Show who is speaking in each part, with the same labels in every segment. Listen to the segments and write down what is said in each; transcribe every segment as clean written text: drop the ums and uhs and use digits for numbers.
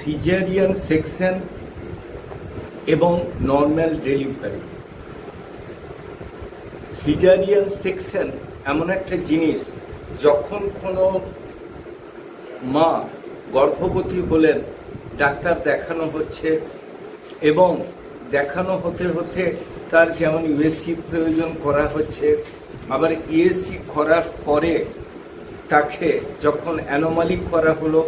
Speaker 1: Caesarean section এবং normal delivery. Caesarean section এমন একটা জিনিস, যখন কোনো মা গর্ভবতী হলেন, ডাক্তার দেখানো হচ্ছে এবং দেখানো হতে হতে তার যেমন ইউএসসি প্রয়োজন করা হচ্ছে, আবার ইউএসসি করার পরে তাকে যখন অ্যানোমালি করা হলো,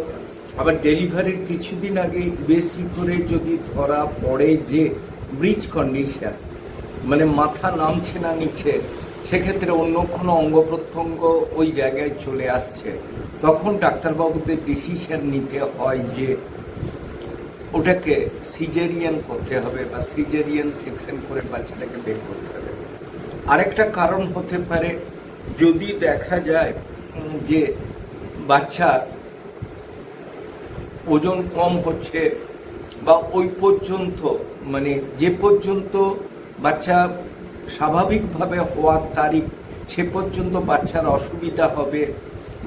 Speaker 1: আবার ডেলিভারির কিছুদিন আগে ইউএসসি করে যদি ধরা পড়ে যে ব্রিচ কন্ডিশন, মানে মাথা নামছে না নিচে, সেক্ষেত্রে অন্য কোনো অঙ্গ প্রত্যঙ্গ ওই জায়গায় চলে আসছে, তখন ডাক্তারবাবুদের ডিসিশন নিতে হয় যে ওটাকে সিজারিয়ান করতে হবে বা সিজারিয়ান সেকশন করে বাচ্চাটাকে বের করতে হবে। আরেকটা কারণ হতে পারে, যদি দেখা যায় যে বাচ্চার ওজন কম হচ্ছে বা ওই পর্যন্ত, মানে যে পর্যন্ত বাচ্চা স্বাভাবিকভাবে হওয়ার তারিখ সে পর্যন্ত বাচ্চার অসুবিধা হবে,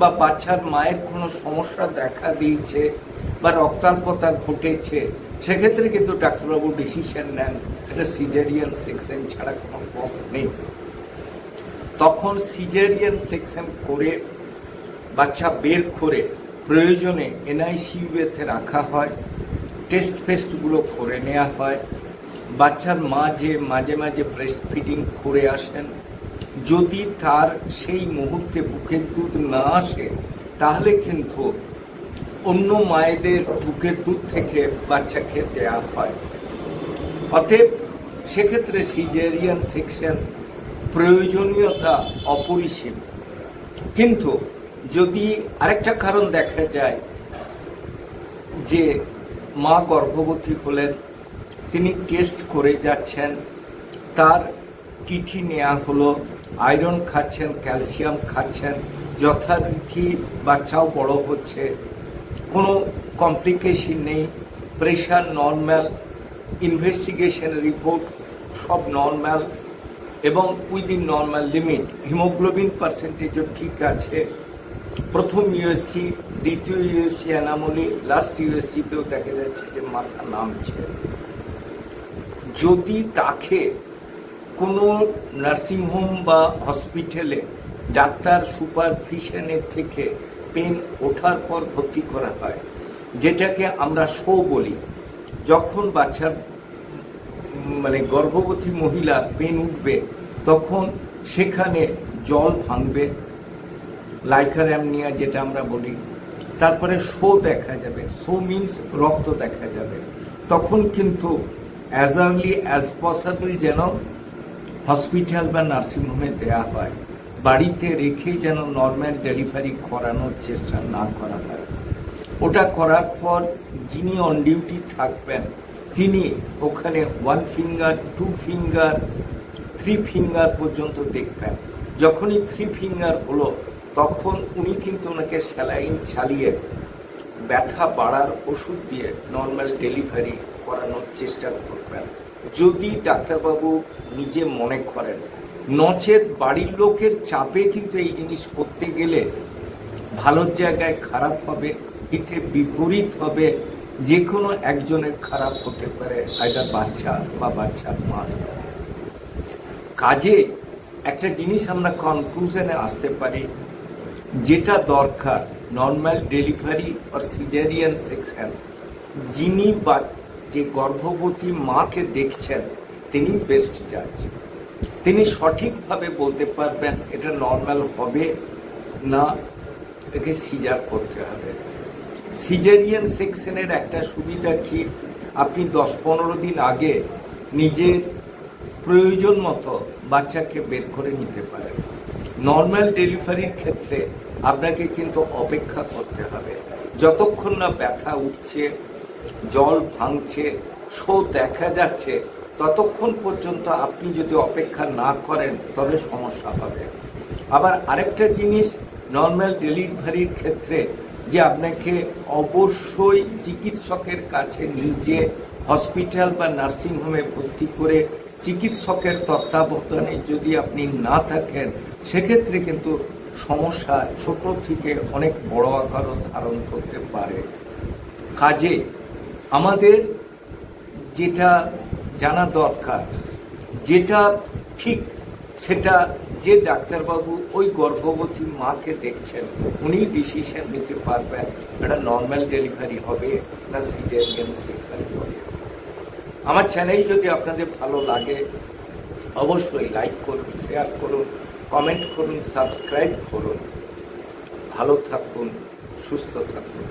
Speaker 1: বা বাচ্চার মায়ের কোনো সমস্যা দেখা দিয়েছে বা রক্তাল্পতা ঘটেছে, সেক্ষেত্রে কিন্তু ডাক্তারবাবু ডিসিশন নেন এটা সিজারিয়ান সেকশন ছাড়া কোনো পথ নেই। তখন সিজারিয়ান সেকশন করে বাচ্চা বের করে প্রয়োজনে এনআইসিইউতে রাখা হয়, টেস্ট ফেস্টগুলো করে নেওয়া হয়। বাচ্চার মা যে মাঝে মাঝে ব্রেস্ট ফিডিং করে আসেন, যদি তার সেই মুহূর্তে বুকের দুধ না আসে, তাহলে কিন্তু অন্য মায়েদের বুকের দুধ থেকে বাচ্চাকে দেওয়া হয়। অতএব সেক্ষেত্রে সিজারিয়ান সেকশন প্রয়োজনীয়তা অপরিসীম। কিন্তু যদি আরেকটা কারণ দেখা যায় যে মা গর্ভবতী হলেন, তিনি টেস্ট করে যাচ্ছেন, তার টিটি নেওয়া হলো, আয়রন খাচ্ছেন, ক্যালসিয়াম খাচ্ছেন, যথারীতি বাচ্চাও বড় হচ্ছে, কোনো কমপ্লিকেশন নেই, প্রেশার নর্মাল, ইনভেস্টিগেশন রিপোর্ট সব নর্মাল এবং উইদিন নর্মাল লিমিট, হিমোগ্লোবিন পার্সেন্টেজও ঠিক আছে, প্রথম ইউএসসি, দ্বিতীয় ইউএসসি অ্যানোমালি, লাস্ট ইউএসসিতেও দেখা যাচ্ছে যে মাথা নামছে। যদি তাকে কোনো নার্সিংহোম বা হসপিটালে ডাক্তার সুপারভিশনের থেকে পেন ওঠার পর ভর্তি করা হয়, যেটাকে আমরা শো বলি, যখন বাচ্চার মানে গর্ভবতী মহিলা পেন উঠবে তখন সেখানে জল ভাঙবে, লাইকার অ্যামনিয়া যেটা আমরা বলি, তারপরে শো দেখা যাবে, শো মিনস রক্ত দেখা যাবে, তখন কিন্তু অ্যাজ আর্লি অ্যাজ পসিবল যেন হসপিটাল বা নার্সিংহোমে দেওয়া হয়, বাড়িতে রেখে যেন নর্মাল ডেলিভারি করানোর চেষ্টা না করা হয়। ওটা করার পর যিনি অন ডিউটি থাকবেন তিনি ওখানে 1 ফিঙ্গার, 2 ফিঙ্গার, 3 ফিঙ্গার পর্যন্ত দেখবেন। যখনই 3 ফিঙ্গার হলো তখন উনি কিন্তু ওনাকে স্যালাইন চালিয়ে ব্যথা বাড়ার ওষুধ দিয়ে নর্মাল ডেলিভারি করানোর চেষ্টা করবেন, যদি ডাক্তারবাবু নিজে মনে করেন। নচেত বাড়ির লোকের চাপে কিন্তু এই জিনিস করতে গেলে ভালোর জায়গায় খারাপ হবে, এতে বিপরীত হবে, যে কোনো একজনের খারাপ হতে পারে, আইদার বাচ্চা বা বাচ্চার মা। কাজে একটা জিনিস আমরা কনক্লুশনে আসতে পারি, যেটা দরকার নর্মাল ডেলিভারি আর সিজারিয়ান সেকশন, যিনি বা যে গর্ভবতী মাকে দেখছেন তিনি বেস্ট জাজ, তিনি সঠিকভাবে বলতে পারবেন এটা নর্মাল হবে না একে সিজার করতে হবে। সিজারিয়ান সেকশনের একটা সুবিধা কি, আপনি 10-15 দিন আগে নিজের প্রয়োজন মতো বাচ্চাকে বের করে নিতে পারেন। নর্মাল ডেলিভারির ক্ষেত্রে আপনাকে কিন্তু অপেক্ষা করতে হবে, যতক্ষণ না ব্যথা উঠছে, জল ভাঙছে, শো দেখা যাচ্ছে, ততক্ষণ পর্যন্ত আপনি যদি অপেক্ষা না করেন তবে সমস্যা হবে। আবার আরেকটা জিনিস নর্মাল ডেলিভারির ক্ষেত্রে, যে আপনাকে অবশ্যই চিকিৎসকের কাছে নিজে হসপিটাল বা নার্সিংহোমে ভর্তি করে চিকিৎসকের তত্ত্বাবধানে যদি আপনি না থাকেন, সেক্ষেত্রে কিন্তু সমস্যা ছোট থেকে অনেক বড় আকারও ধারণ করতে পারে। কাজে আমাদের যেটা জানা দরকার, যেটা ঠিক, সেটা যে ডাক্তারবাবু ওই গর্ভবতী মাকে দেখছেন উনি ডিসিশন নিতে পারবেন একটা নর্মাল ডেলিভারি হবে না সিজারিয়ান সেকশন হবে। আমার চ্যানেল যদি আপনাদের ভালো লাগে অবশ্যই লাইক করুন, শেয়ার করুন, কমেন্ট করুন, সাবস্ক্রাইব করুন। ভালো থাকুন, সুস্থ থাকুন।